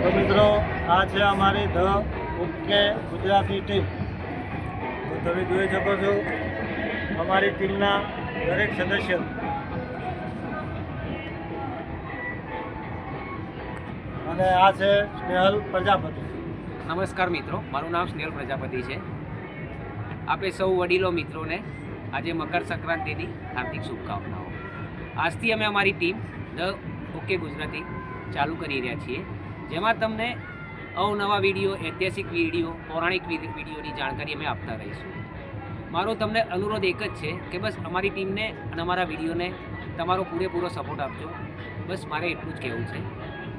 તો મિત્રો આ છે અમારી ધ ઓકે ગુજરાતી ટીમ. તો તમે જોઈ શકો છો અમારી ટીમના દરેક સદસ્ય. અને આ છે સ્નેહલ પ્રજાપતિ. નમસ્કાર મિત્રો, મારું નામ સ્નેહલ પ્રજાપતિ છે. આપણે સૌ વડીલો મિત્રોને આજે મકર સંક્રાંતિની હાર્દિક શુભકામનાઓ. આજથી અમે અમારી ટીમ ધ ઓકે ગુજરાતી ચાલુ કરી રહ્યા છીએ, જેમાં તમને અવનવા વિડીયો, ઐતિહાસિક વિડીયો, પૌરાણિક વિડીયોની જાણકારી અમે આપતા રહીશું. મારો તમને અનુરોધ એક જ છે કે બસ અમારી ટીમને અને અમારા વિડીયોને તમારો પૂરેપૂરો સપોર્ટ આપજો. બસ મારે એટલું જ કહેવું છે.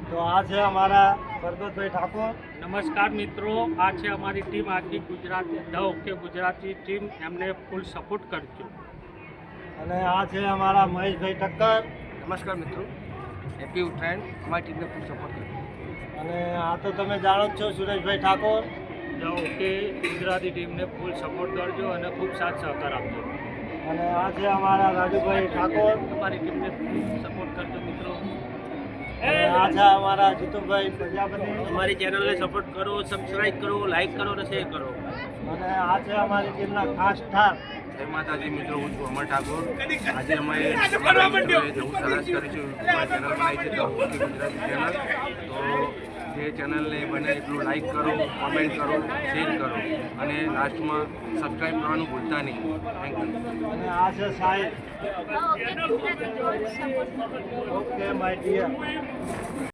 તો આ છે અમારા પરબતભાઈ ઠાકોર. નમસ્કાર મિત્રો, આ છે અમારી ટીમ આખી Gujarati the okay Gujarati team. એમને ફૂલ સપોર્ટ કરજો. અને આ છે અમારા મહેશભાઈ ઠક્કર. નમસ્કાર મિત્રો, હેપી ઉત્તરાયણ. અમારી ટીમને ખૂબ સપોર્ટ કરજો. અને આ તો તમે જાણો જ છો સુરેશભાઈ ઠાકોર. ધ ઓકે ગુજરાતી ટીમને ફૂલ સપોર્ટ કરજો અને ખૂબ સાથ સહકાર આપજો. અને આ છે અમારા રાજુભાઈ ઠાકોર. અમારી ટીમને ખૂબ સપોર્ટ કરજો મિત્રો. અને આ છે અમારા જીતુભાઈ પ્રજાપતિ. અમારી ચેનલને સપોર્ટ કરો, સબસ્ક્રાઇબ કરો, લાઈક કરો અને શેર કરો. અને આ છે અમારી ટીમના ખાસ સ્ટાર. જય માતાજી મિત્રો, હું છું અમર ઠાકોર. આજે અમે નવું સરસ કરીશું, ચેનલ બનાવી છે ધ ઓકે ગુજરાતી ચેનલ. તો જે ચેનલને બને એટલું લાઈક કરો, કોમેન્ટ કરો, શેર કરો અને લાસ્ટમાં સબસ્ક્રાઈબ કરવાનું ભૂલતા નહીં. Thank you. અને આ છે સાહેબ. Okay my dear.